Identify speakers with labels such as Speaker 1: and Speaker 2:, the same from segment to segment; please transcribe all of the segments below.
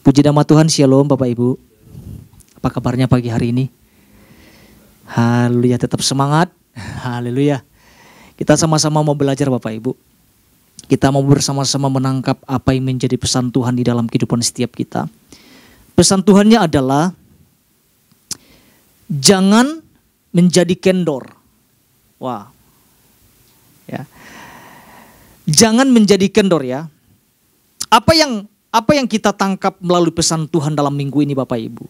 Speaker 1: Puji nama Tuhan, Shalom Bapak Ibu. Apa kabarnya pagi hari ini? Haleluya, tetap semangat. Haleluya. Kita sama-sama mau belajar Bapak Ibu. Kita mau bersama-sama menangkap apa yang menjadi pesan Tuhan di dalam kehidupan setiap kita. Pesan Tuhannya adalah jangan menjadi kendor. Wah. Ya. Jangan menjadi kendor ya. Apa yang kita tangkap melalui pesan Tuhan dalam minggu ini Bapak Ibu?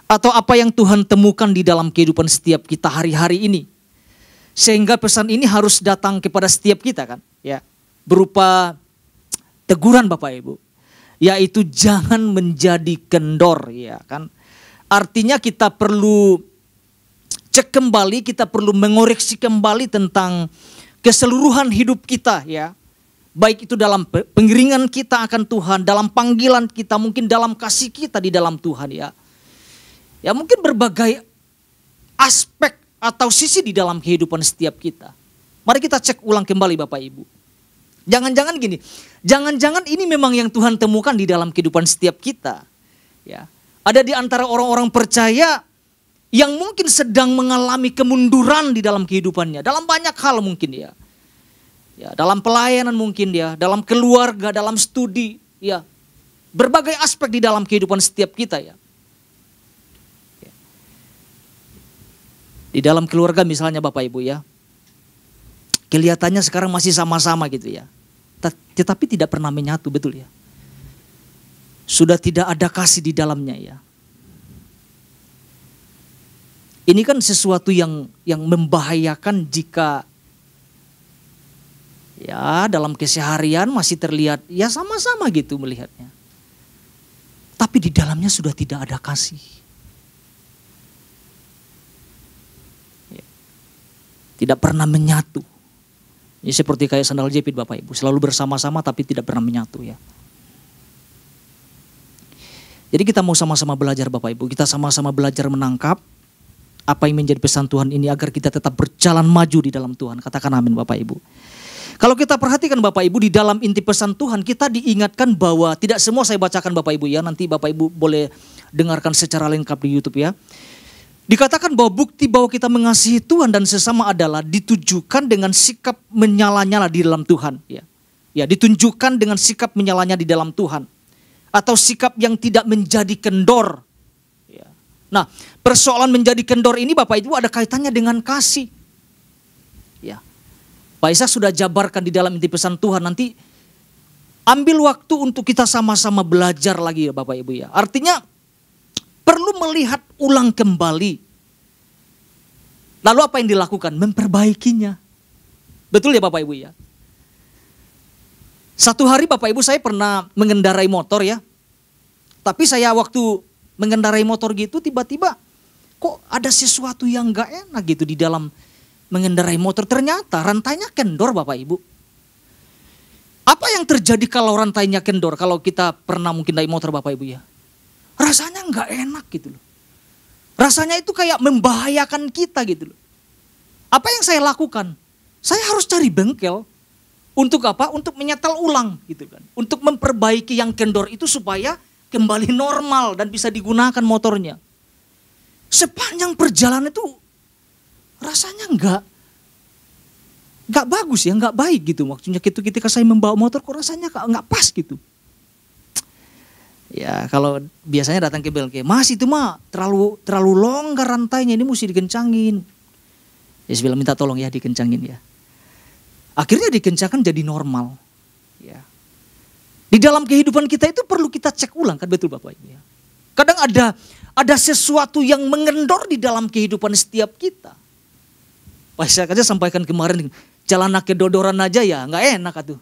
Speaker 1: Atau apa yang Tuhan temukan di dalam kehidupan setiap kita hari-hari ini? Sehingga pesan ini harus datang kepada setiap kita kan? Ya, berupa teguran Bapak Ibu. Yaitu jangan menjadi kendor ya kan? Artinya kita perlu cek kembali, kita perlu mengoreksi kembali tentang keseluruhan hidup kita ya. Baik itu dalam pengiringan kita akan Tuhan, dalam panggilan kita, mungkin dalam kasih kita di dalam Tuhan ya. Ya mungkin berbagai aspek atau sisi di dalam kehidupan setiap kita. Mari kita cek ulang kembali Bapak Ibu. Jangan-jangan gini, jangan-jangan ini memang yang Tuhan temukan di dalam kehidupan setiap kita. Ya, ada di antara orang-orang percaya yang mungkin sedang mengalami kemunduran di dalam kehidupannya. Dalam banyak hal mungkin ya. Ya, dalam pelayanan mungkin ya, dalam keluarga, dalam studi, ya. Berbagai aspek di dalam kehidupan setiap kita ya. Di dalam keluarga misalnya Bapak Ibu ya. Kelihatannya sekarang masih sama-sama gitu ya. Tetapi tidak pernah menyatu, betul ya. Sudah tidak ada kasih di dalamnya ya. Ini kan sesuatu yang membahayakan jika ya dalam keseharian masih terlihat ya sama-sama gitu melihatnya. Tapi di dalamnya sudah tidak ada kasih. Ya. Tidak pernah menyatu. Ini seperti kayak sandal jepit Bapak Ibu. Selalu bersama-sama tapi tidak pernah menyatu ya. Jadi kita mau sama-sama belajar Bapak Ibu. Kita sama-sama belajar menangkap apa yang menjadi pesan Tuhan ini agar kita tetap berjalan maju di dalam Tuhan. Katakan amin Bapak Ibu. Kalau kita perhatikan Bapak Ibu di dalam inti pesan Tuhan kita diingatkan bahwa tidak semua saya bacakan Bapak Ibu ya. Nanti Bapak Ibu boleh dengarkan secara lengkap di YouTube ya. Dikatakan bahwa bukti bahwa kita mengasihi Tuhan dan sesama adalah ditujukan dengan sikap menyala-nyala di dalam Tuhan. Ya, ditunjukkan dengan sikap menyalanya di dalam Tuhan. Atau sikap yang tidak menjadi kendor. Ya. Nah persoalan menjadi kendor ini Bapak Ibu ada kaitannya dengan kasih. Ya. Pak Ishak sudah jabarkan di dalam inti pesan Tuhan. Nanti ambil waktu untuk kita sama-sama belajar lagi ya Bapak Ibu ya. Artinya perlu melihat ulang kembali. Lalu apa yang dilakukan? Memperbaikinya. Betul ya Bapak Ibu ya. Satu hari Bapak Ibu saya pernah mengendarai motor ya. Tapi saya waktu mengendarai motor gitu tiba-tiba kok ada sesuatu yang gak enak gitu di dalam mengendarai motor. Ternyata rantainya kendor Bapak Ibu. Apa yang terjadi kalau rantainya kendor? Kalau kita pernah mungkin naik motor Bapak Ibu ya. Rasanya gak enak gitu loh. Rasanya itu kayak membahayakan kita gitu loh. Apa yang saya lakukan? Saya harus cari bengkel. Untuk apa? Untuk menyetel ulang gitu kan. Untuk memperbaiki yang kendor itu supaya kembali normal dan bisa digunakan motornya. Sepanjang perjalanan itu rasanya nggak bagus ya, nggak baik gitu. Maksudnya ketika saya membawa motor kok rasanya nggak pas gitu. Ya kalau biasanya datang ke bengkel, Mas itu mah terlalu longgar rantainya, ini mesti dikencangin. Ya saya bilang minta tolong ya dikencangin ya. Akhirnya dikencangkan jadi normal. Ya. Di dalam kehidupan kita itu perlu kita cek ulang kan, betul Bapak Ibu ya. Kadang ada sesuatu yang mengendor di dalam kehidupan setiap kita. Wah saya aja sampaikan kemarin, jalan kedodoran aja ya nggak enak atuh.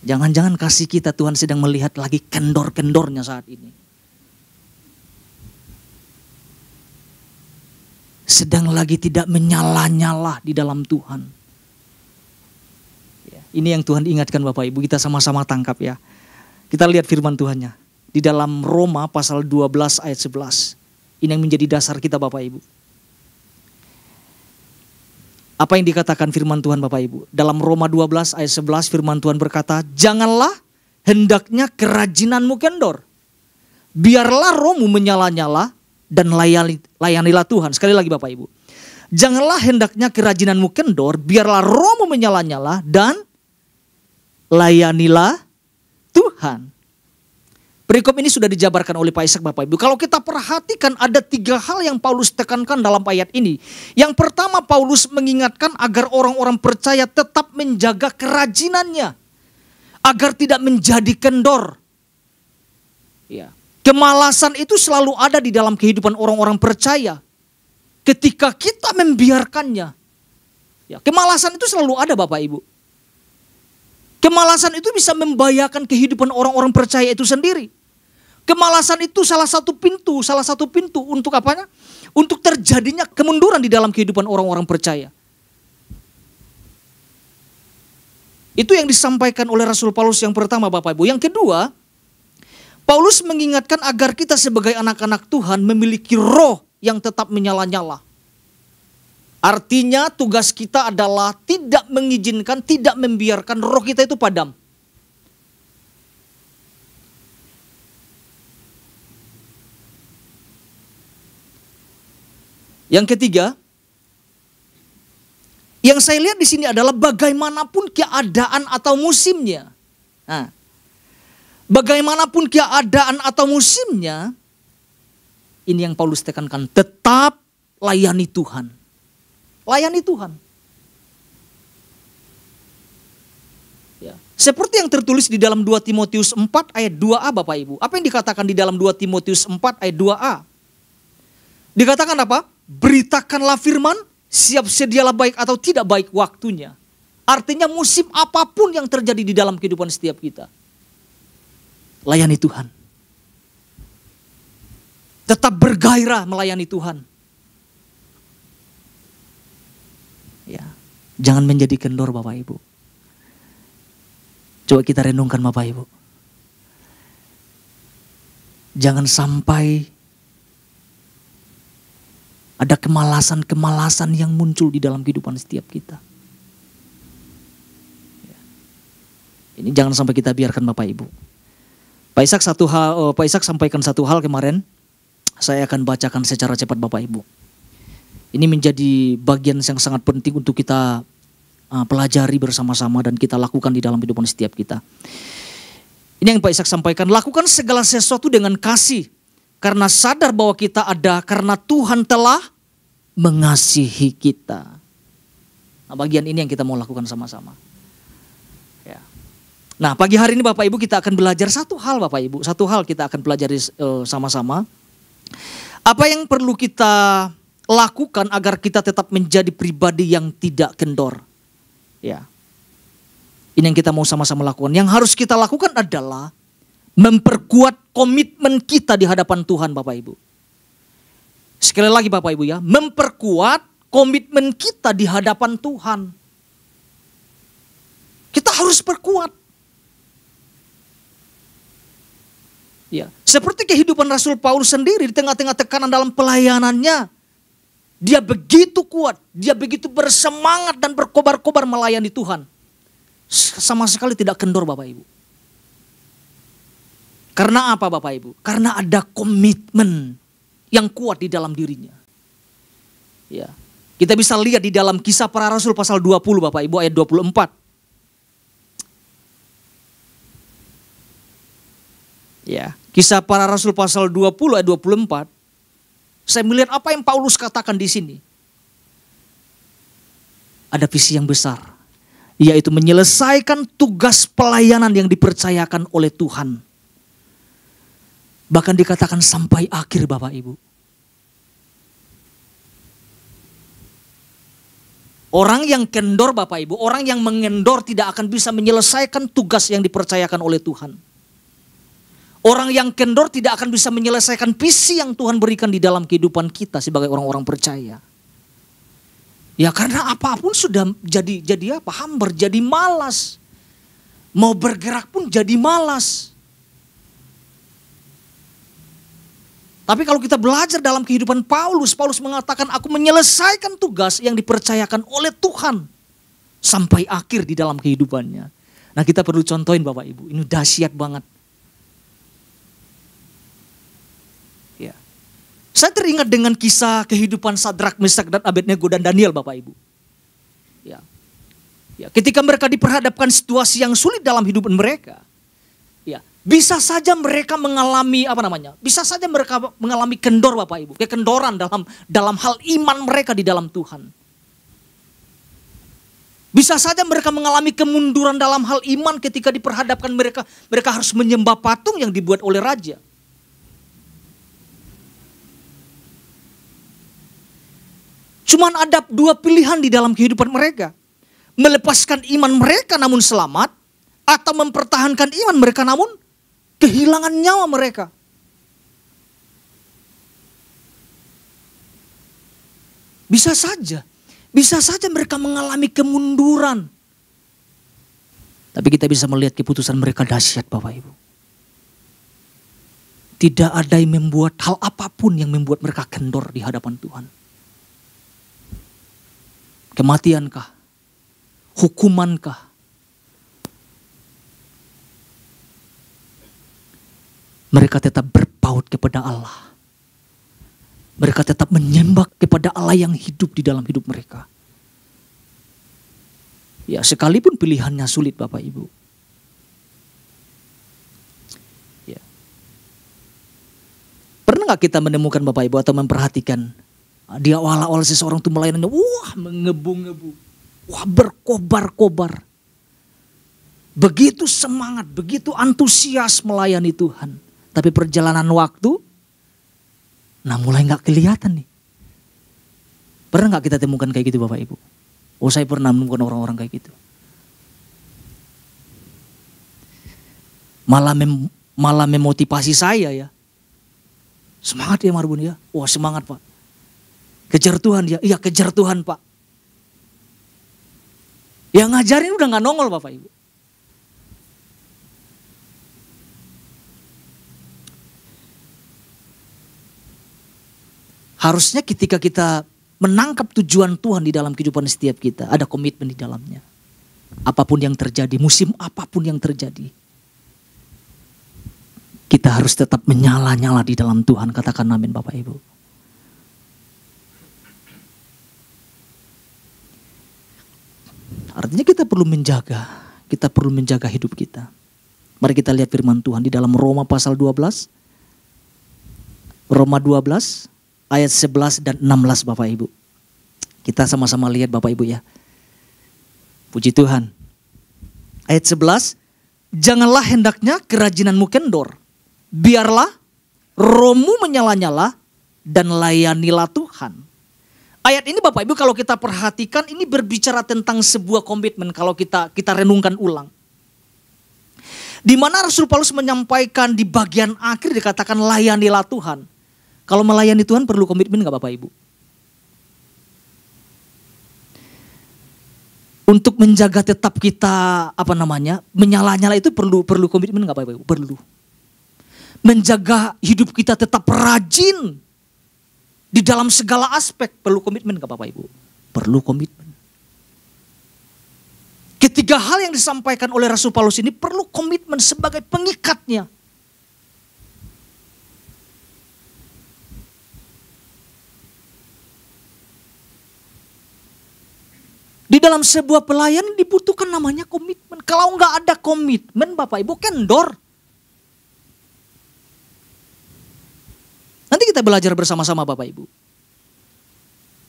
Speaker 1: Jangan-jangan kasih kita Tuhan sedang melihat lagi kendor-kendornya saat ini. Sedang lagi tidak menyala-nyala di dalam Tuhan. Ya, ini yang Tuhan ingatkan Bapak Ibu, kita sama-sama tangkap ya. Kita lihat firman Tuhannya. Di dalam Roma pasal 12 ayat 11. Ini yang menjadi dasar kita Bapak Ibu. Apa yang dikatakan firman Tuhan Bapak Ibu? Dalam Roma 12 ayat 11 firman Tuhan berkata, janganlah hendaknya kerajinanmu kendor. Biarlah rohmu menyala-nyala dan layanilah Tuhan. Sekali lagi Bapak Ibu. Janganlah hendaknya kerajinanmu kendor, biarlah rohmu menyala-nyala dan layanilah Tuhan. Perikop ini sudah dijabarkan oleh Pak Ishak Bapak Ibu. Kalau kita perhatikan ada 3 hal yang Paulus tekankan dalam ayat ini. Yang pertama, Paulus mengingatkan agar orang-orang percaya tetap menjaga kerajinannya. Agar tidak menjadi kendor. Ya. Kemalasan itu selalu ada di dalam kehidupan orang-orang percaya. Ketika kita membiarkannya. Ya, kemalasan itu selalu ada Bapak Ibu. Kemalasan itu bisa membahayakan kehidupan orang-orang percaya itu sendiri. Kemalasan itu salah satu pintu untuk apanya? Untuk terjadinya kemunduran di dalam kehidupan orang-orang percaya. Itu yang disampaikan oleh Rasul Paulus yang pertama Bapak Ibu. Yang kedua, Paulus mengingatkan agar kita sebagai anak-anak Tuhan memiliki roh yang tetap menyala-nyala. Artinya tugas kita adalah tidak mengizinkan, tidak membiarkan roh kita itu padam. Yang ketiga, yang saya lihat di sini adalah bagaimanapun keadaan atau musimnya. Nah, bagaimanapun keadaan atau musimnya, ini yang Paulus tekankan, tetap layani Tuhan. Layani Tuhan. Ya. Seperti yang tertulis di dalam 2 Timotius 4 ayat 2a Bapak Ibu. Apa yang dikatakan di dalam 2 Timotius 4 ayat 2a? Dikatakan apa? Beritakanlah firman, siap sedialah baik atau tidak baik waktunya. Artinya musim apapun yang terjadi di dalam kehidupan setiap kita. Layani Tuhan. Tetap bergairah melayani Tuhan. Ya, jangan menjadi kendor Bapak Ibu. Coba kita renungkan Bapak Ibu. Jangan sampai ada kemalasan-kemalasan yang muncul di dalam kehidupan setiap kita. Ya. Ini jangan sampai kita biarkan Bapak Ibu. Pak Ishak sampaikan satu hal kemarin. Saya akan bacakan secara cepat Bapak Ibu. Ini menjadi bagian yang sangat penting untuk kita pelajari bersama-sama dan kita lakukan di dalam kehidupan setiap kita. Ini yang Pak Ishak sampaikan, lakukan segala sesuatu dengan kasih. Karena sadar bahwa kita ada karena Tuhan telah mengasihi kita. Nah, bagian ini yang kita mau lakukan sama-sama. Ya. Nah, pagi hari ini Bapak Ibu kita akan belajar satu hal Bapak Ibu. Satu hal kita akan pelajari sama-sama. Apa yang perlu kita lakukan agar kita tetap menjadi pribadi yang tidak kendor. Ya. Ini yang kita mau sama-sama lakukan. Yang harus kita lakukan adalah memperkuat komitmen kita di hadapan Tuhan Bapak Ibu. Sekali lagi Bapak Ibu ya, memperkuat komitmen kita di hadapan Tuhan. Kita harus perkuat. Ya, seperti kehidupan Rasul Paulus sendiri di tengah-tengah tekanan dalam pelayanannya. Dia begitu kuat, dia begitu bersemangat dan berkobar-kobar melayani Tuhan. Sama sekali tidak kendor Bapak Ibu. Karena apa Bapak Ibu? Karena ada komitmen yang kuat di dalam dirinya. Ya. Kita bisa lihat di dalam Kisah Para Rasul pasal 20 Bapak Ibu ayat 24. Ya, Kisah Para Rasul pasal 20 ayat 24. Saya melihat apa yang Paulus katakan di sini. Ada visi yang besar, yaitu menyelesaikan tugas pelayanan yang dipercayakan oleh Tuhan. Bahkan dikatakan sampai akhir Bapak Ibu. Orang yang kendor Bapak Ibu, orang yang mengendor tidak akan bisa menyelesaikan tugas yang dipercayakan oleh Tuhan. Orang yang kendor tidak akan bisa menyelesaikan visi yang Tuhan berikan di dalam kehidupan kita sebagai orang-orang percaya. Ya karena apapun sudah jadi apa? Hambar, jadi malas. Mau bergerak pun jadi malas. Tapi kalau kita belajar dalam kehidupan Paulus, Paulus mengatakan aku menyelesaikan tugas yang dipercayakan oleh Tuhan sampai akhir di dalam kehidupannya. Nah kita perlu contohin Bapak Ibu, ini dahsyat banget. Ya. Saya teringat dengan kisah kehidupan Sadrak, Mesak dan Abednego dan Daniel Bapak Ibu. Ya. Ya, ketika mereka diperhadapkan situasi yang sulit dalam hidup mereka. Ya, bisa saja mereka mengalami bisa saja mereka mengalami kendor Bapak Ibu, kekendoran dalam hal iman mereka di dalam Tuhan. Bisa saja mereka mengalami kemunduran dalam hal iman ketika diperhadapkan mereka harus menyembah patung yang dibuat oleh raja. Cuman ada dua pilihan di dalam kehidupan mereka. Melepaskan iman mereka namun selamat, atau mempertahankan iman mereka namun kehilangan nyawa mereka. Bisa saja mereka mengalami kemunduran. Tapi kita bisa melihat keputusan mereka dahsyat Bapak Ibu. Tidak ada yang membuat hal apapun yang membuat mereka kendor di hadapan Tuhan. Kematiankah? Hukumankah? Mereka tetap berpaut kepada Allah. Mereka tetap menyembah kepada Allah yang hidup di dalam hidup mereka. Ya, sekalipun pilihannya sulit Bapak Ibu. Ya. Pernah gak kita menemukan Bapak Ibu atau memperhatikan di awal-awal seseorang itu melayanannya, wah mengebu-ngebu, wah berkobar-kobar. Begitu semangat, begitu antusias melayani Tuhan. Tapi perjalanan waktu, nah mulai gak kelihatan nih. Pernah gak kita temukan kayak gitu Bapak Ibu? Oh saya pernah menemukan orang-orang kayak gitu. Malah memotivasi saya ya. Semangat ya Marbun ya. Wah semangat Pak. Kejar Tuhan ya. Iya kejar Tuhan Pak. Yang ngajarin udah gak nongol Bapak Ibu. Harusnya ketika kita menangkap tujuan Tuhan di dalam kehidupan setiap kita, ada komitmen di dalamnya. Apapun yang terjadi, musim apapun yang terjadi, kita harus tetap menyala-nyala di dalam Tuhan. Katakan amin Bapak Ibu. Artinya kita perlu menjaga hidup kita. Mari kita lihat firman Tuhan di dalam Roma pasal 12. Roma 12. Ayat 11 dan 16 Bapak Ibu. Kita sama-sama lihat Bapak Ibu ya. Puji Tuhan. Ayat 11. Janganlah hendaknya kerajinanmu kendor. Biarlah rohmu menyala-nyala dan layanilah Tuhan. Ayat ini Bapak Ibu kalau kita perhatikan ini berbicara tentang sebuah komitmen kalau kita renungkan ulang. Di mana Rasul Paulus menyampaikan di bagian akhir dikatakan layanilah Tuhan. Kalau melayani Tuhan perlu komitmen gak Bapak Ibu? Untuk menjaga tetap kita menyala-nyala itu perlu komitmen gak Bapak Ibu? Perlu. Menjaga hidup kita tetap rajin di dalam segala aspek perlu komitmen gak Bapak Ibu? Perlu komitmen. Ketiga hal yang disampaikan oleh Rasul Paulus ini perlu komitmen sebagai pengikatnya. Di dalam sebuah pelayanan dibutuhkan namanya komitmen. Kalau nggak ada komitmen Bapak Ibu kendor. Nanti kita belajar bersama-sama Bapak Ibu.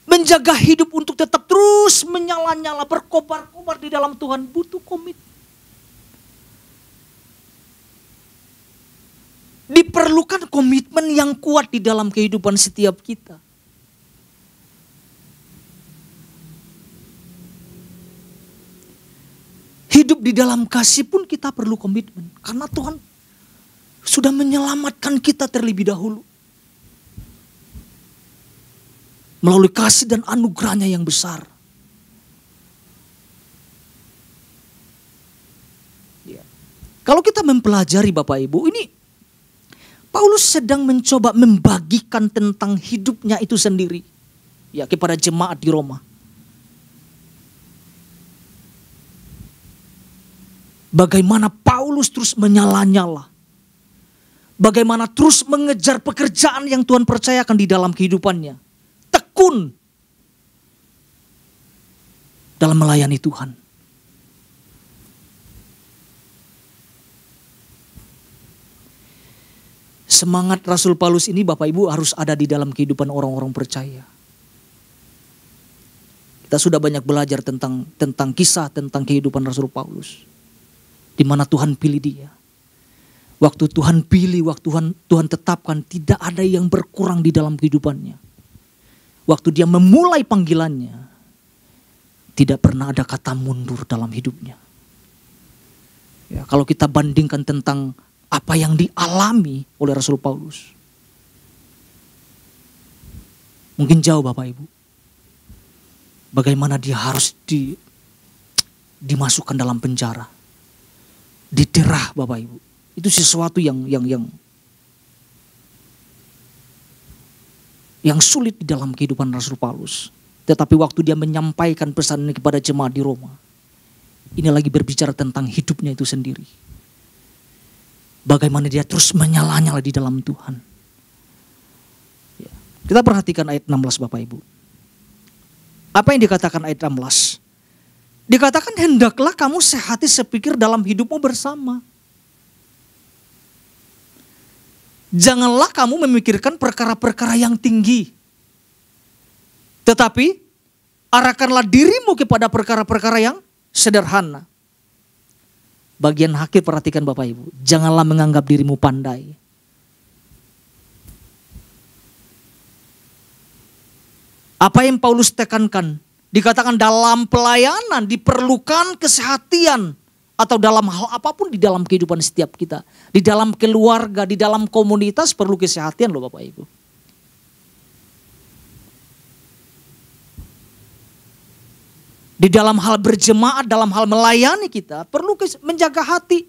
Speaker 1: Menjaga hidup untuk tetap terus menyala-nyala, berkobar-kobar di dalam Tuhan butuh komitmen. Diperlukan komitmen yang kuat di dalam kehidupan setiap kita. Hidup di dalam kasih pun kita perlu komitmen. Karena Tuhan sudah menyelamatkan kita terlebih dahulu. Melalui kasih dan anugerahnya yang besar. Ya. Kalau kita mempelajari Bapak Ibu, ini Paulus sedang mencoba membagikan tentang hidupnya itu sendiri, ya, kepada jemaat di Roma. Bagaimana Paulus terus menyala-nyala. Bagaimana terus mengejar pekerjaan yang Tuhan percayakan di dalam kehidupannya. Tekun dalam melayani Tuhan. Semangat Rasul Paulus ini Bapak Ibu harus ada di dalam kehidupan orang-orang percaya. Kita sudah banyak belajar tentang kisah, tentang kehidupan Rasul Paulus. Di mana Tuhan pilih dia. Waktu Tuhan pilih, waktu Tuhan tetapkan, tidak ada yang berkurang di dalam kehidupannya. Waktu dia memulai panggilannya, tidak pernah ada kata mundur dalam hidupnya. Ya, kalau kita bandingkan tentang apa yang dialami oleh Rasul Paulus, mungkin jauh Bapak Ibu. Bagaimana dia harus dimasukkan dalam penjara, diterah Bapak Ibu. Itu sesuatu yang sulit di dalam kehidupan Rasul Paulus. Tetapi waktu dia menyampaikan pesan ini kepada jemaat di Roma, ini lagi berbicara tentang hidupnya itu sendiri. Bagaimana dia terus menyala-nyala di dalam Tuhan. Ya. Kita perhatikan ayat 16 Bapak Ibu. Apa yang dikatakan ayat 16? Dikatakan hendaklah kamu sehati sepikir dalam hidupmu bersama. Janganlah kamu memikirkan perkara-perkara yang tinggi. Tetapi arahkanlah dirimu kepada perkara-perkara yang sederhana. Bagian akhir perhatikan Bapak Ibu. Janganlah menganggap dirimu pandai. Apa yang Paulus tekankan? Dikatakan dalam pelayanan diperlukan kesehatian. Atau dalam hal apapun di dalam kehidupan setiap kita. Di dalam keluarga, di dalam komunitas perlu kesehatan loh Bapak Ibu. Di dalam hal berjemaat, dalam hal melayani kita perlu menjaga hati.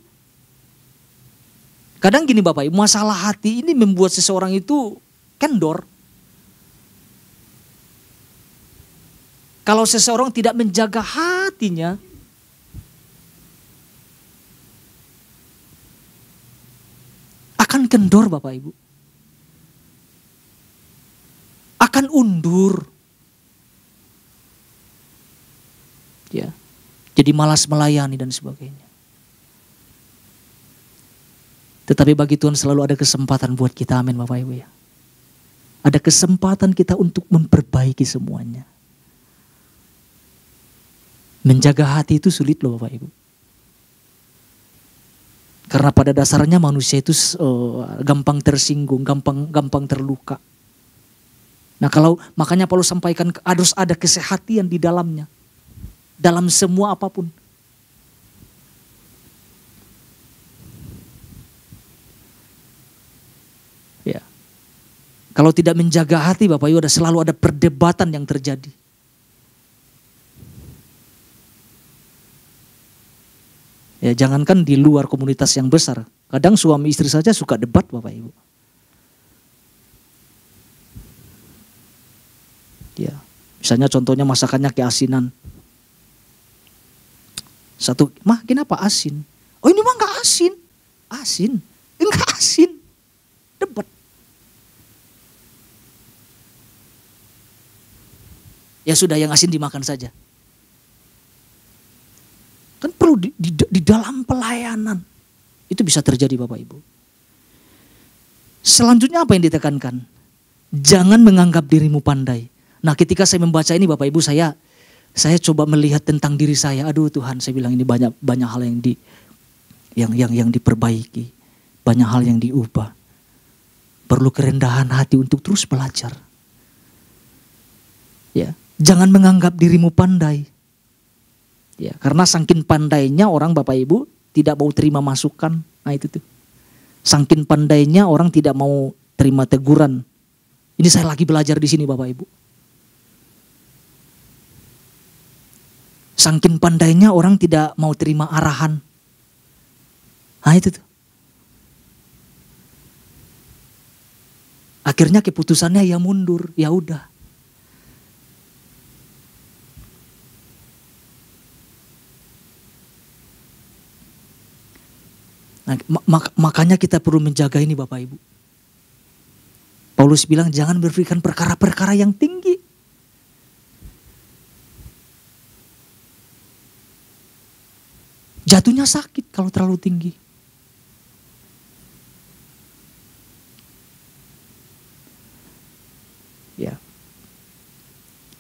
Speaker 1: Kadang gini Bapak Ibu, masalah hati ini membuat seseorang itu kendor. Kalau seseorang tidak menjaga hatinya, akan kendor Bapak Ibu. Akan undur. Ya. Jadi malas melayani dan sebagainya. Tetapi bagi Tuhan selalu ada kesempatan buat kita, amin Bapak Ibu ya. Ada kesempatan kita untuk memperbaiki semuanya. Menjaga hati itu sulit loh Bapak Ibu. Karena pada dasarnya manusia itu gampang tersinggung, gampang terluka. Nah makanya Paulus sampaikan harus ada kesehatan di dalamnya. Dalam semua apapun. Ya. Kalau tidak menjaga hati Bapak Ibu selalu ada perdebatan yang terjadi. Ya jangankan di luar komunitas yang besar. Kadang suami istri saja suka debat Bapak Ibu. Ya, misalnya contohnya masakannya keasinan. Satu, mah kenapa asin? Oh ini mah gak asin. Asin, enggak asin. Debat. Ya sudah yang asin dimakan saja. Kan perlu di dalam pelayanan. Itu bisa terjadi Bapak Ibu. Selanjutnya apa yang ditekankan? Jangan menganggap dirimu pandai. Nah ketika saya membaca ini Bapak Ibu saya coba melihat tentang diri saya. Aduh Tuhan, saya bilang ini banyak hal yang diperbaiki. Banyak hal yang diubah. Perlu kerendahan hati untuk terus belajar. Ya, jangan menganggap dirimu pandai. Ya, karena saking pandainya orang Bapak Ibu tidak mau terima masukan. Nah itu tuh. Saking pandainya orang tidak mau terima teguran. Ini saya lagi belajar di sini Bapak Ibu. Saking pandainya orang tidak mau terima arahan. Nah itu tuh. Akhirnya keputusannya ya mundur, ya udah. Nah, makanya kita perlu menjaga ini Bapak Ibu. Paulus bilang jangan berpikirkan perkara-perkara yang tinggi. Jatuhnya sakit kalau terlalu tinggi. Ya.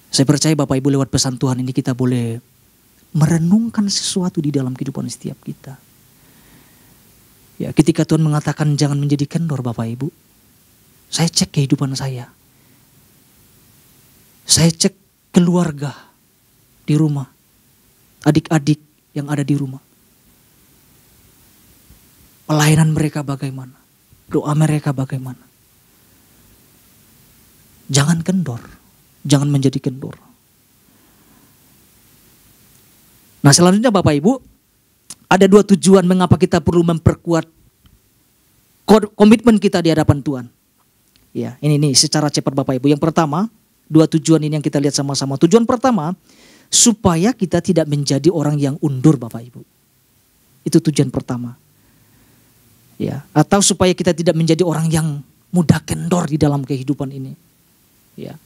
Speaker 1: Saya percaya Bapak Ibu lewat pesan Tuhan ini kita boleh merenungkan sesuatu di dalam kehidupan setiap kita. Ya, ketika Tuhan mengatakan jangan menjadi kendor Bapak Ibu. Saya cek kehidupan saya. Saya cek keluarga di rumah. Adik-adik yang ada di rumah. Pelayanan mereka bagaimana? Doa mereka bagaimana? Jangan kendor. Jangan menjadi kendor. Nah selanjutnya Bapak Ibu. Ada 2 tujuan mengapa kita perlu memperkuat komitmen kita di hadapan Tuhan. Ya, ini secara cepat Bapak Ibu. Yang pertama, 2 tujuan ini yang kita lihat sama-sama. Tujuan pertama, supaya kita tidak menjadi orang yang undur Bapak Ibu. Itu tujuan pertama. Ya, atau supaya kita tidak menjadi orang yang mudah kendor di dalam kehidupan ini. Ya.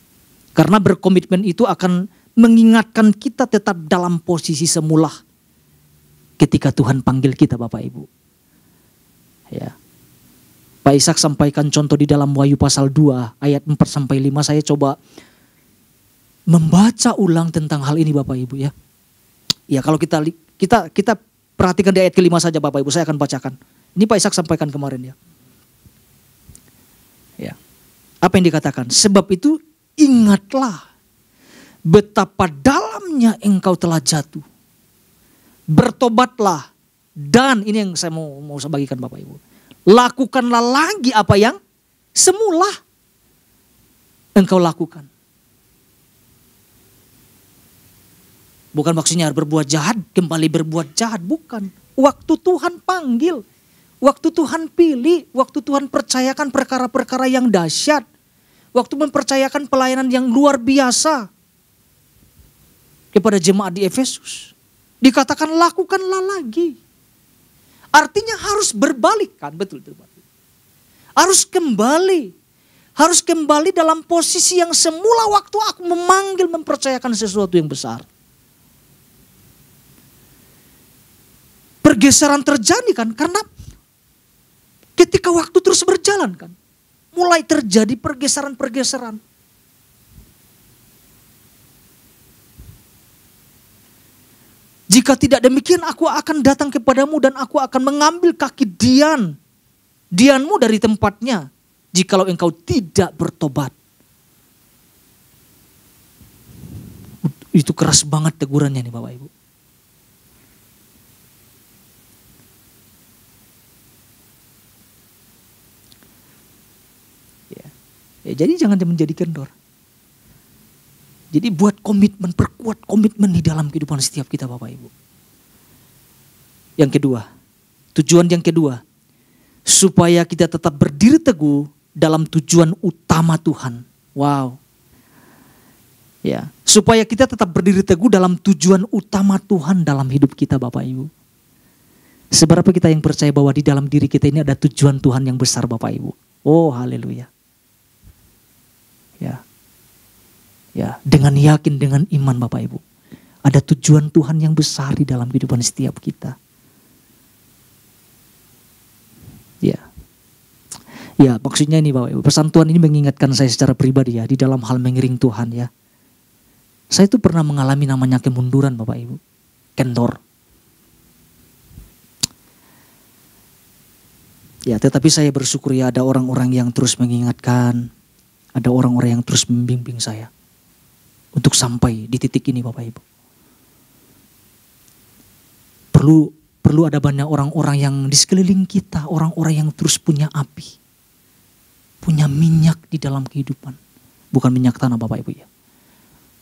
Speaker 1: Karena berkomitmen itu akan mengingatkan kita tetap dalam posisi semula ketika Tuhan panggil kita Bapak Ibu. Ya. Pak Ishak sampaikan contoh di dalam Wahyu pasal 2 ayat 4-5. Saya coba membaca ulang tentang hal ini Bapak Ibu ya. Ya kalau kita perhatikan di ayat ke-5 saja Bapak Ibu, saya akan bacakan. Ini Pak Ishak sampaikan kemarin ya. Ya. Apa yang dikatakan? Sebab itu ingatlah betapa dalamnya engkau telah jatuh. Bertobatlah dan ini yang saya mau bagikan Bapak Ibu. Lakukanlah lagi apa yang semula engkau lakukan. Bukan maksudnya berbuat jahat, kembali berbuat jahat. Bukan. Waktu Tuhan panggil, waktu Tuhan pilih, waktu Tuhan percayakan perkara-perkara yang dahsyat. Waktu mempercayakan pelayanan yang luar biasa kepada jemaat di Efesus. Dikatakan lakukanlah lagi. Artinya harus berbalik kan, betul. Harus kembali. Harus kembali dalam posisi yang semula waktu aku memanggil mempercayakan sesuatu yang besar. Pergeseran terjadi kan karena ketika waktu terus berjalan kan. Mulai terjadi pergeseran-pergeseran. Jika tidak demikian aku akan datang kepadamu dan aku akan mengambil kaki Dianmu dari tempatnya. Jikalau engkau tidak bertobat. Itu keras banget tegurannya nih Bapak Ibu. Ya, jadi jangan menjadi kendor. Jadi buat komitmen, perkuat komitmen di dalam kehidupan setiap kita Bapak Ibu. Yang kedua, tujuan yang kedua. Supaya kita tetap berdiri teguh dalam tujuan utama Tuhan. Wow. Ya, supaya kita tetap berdiri teguh dalam tujuan utama Tuhan dalam hidup kita Bapak Ibu. Seberapa kita yang percaya bahwa di dalam diri kita ini ada tujuan Tuhan yang besar Bapak Ibu. Oh haleluya. Ya, dengan yakin, dengan iman Bapak Ibu. Ada tujuan Tuhan yang besar di dalam kehidupan setiap kita. Ya, maksudnya ini Bapak Ibu. Pesan Tuhan ini mengingatkan saya secara pribadi ya. Di dalam hal mengiring Tuhan ya. Saya itu pernah mengalami namanya kemunduran Bapak Ibu. Kendor. Ya, tetapi saya bersyukur ya ada orang-orang yang terus mengingatkan. Ada orang-orang yang terus membimbing saya. Untuk sampai di titik ini Bapak Ibu. Perlu ada banyak orang-orang yang di sekeliling kita. Orang-orang yang terus punya api. Punya minyak di dalam kehidupan. Bukan minyak tanah Bapak Ibu ya.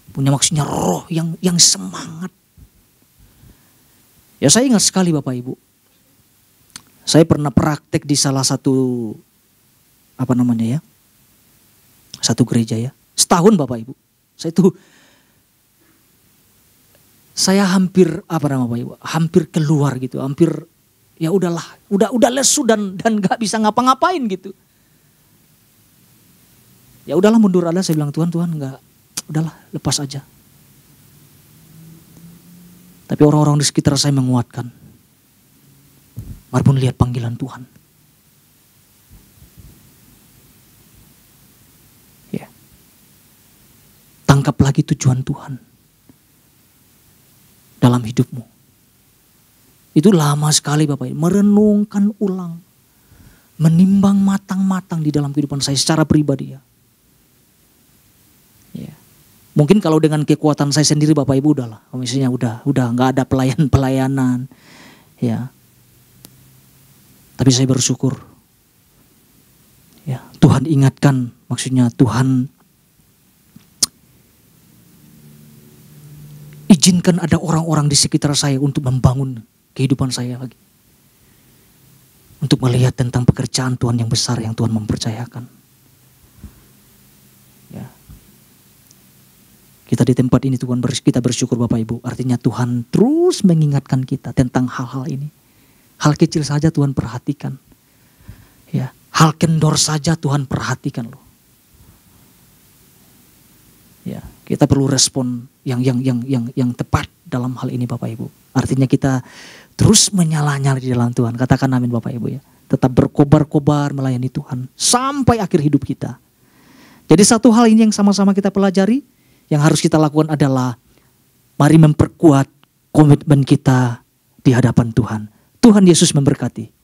Speaker 1: Punya maksudnya roh yang semangat. Ya saya ingat sekali Bapak Ibu. Saya pernah praktek di salah satu Satu gereja ya. Setahun Bapak Ibu. Saya hampir Bapak Ibu, hampir keluar gitu, hampir ya udahlah, udah lesu dan gak bisa ngapa-ngapain gitu. Ya udahlah mundur ada, saya bilang Tuhan nggak, udahlah lepas aja. Tapi orang-orang di sekitar saya menguatkan. Marbun lihat panggilan Tuhan. Ya. Tangkap lagi tujuan Tuhan dalam hidupmu. Itu lama sekali Bapak, merenungkan ulang, menimbang matang-matang di dalam kehidupan saya secara pribadi ya. Ya. Mungkin kalau dengan kekuatan saya sendiri Bapak Ibu udahlah, misalnya udah nggak ada pelayanan, ya. Tapi saya bersyukur, ya Tuhan ingatkan, maksudnya Tuhan izinkan ada orang-orang di sekitar saya untuk membangun kehidupan saya lagi. Untuk melihat tentang pekerjaan Tuhan yang besar yang Tuhan mempercayakan. Ya. Kita di tempat ini Tuhan kita bersyukur Bapak Ibu. Artinya Tuhan terus mengingatkan kita tentang hal-hal ini. Hal kecil saja Tuhan perhatikan. Ya, hal kendor saja Tuhan perhatikan loh. Ya, kita perlu respon yang tepat dalam hal ini Bapak Ibu. Artinya kita terus menyala-nyala di dalam Tuhan. Katakan amin Bapak Ibu ya. Tetap berkobar-kobar melayani Tuhan sampai akhir hidup kita. Jadi satu hal ini yang sama-sama kita pelajari, yang harus kita lakukan adalah mari memperkuat komitmen kita di hadapan Tuhan. Tuhan Yesus memberkati.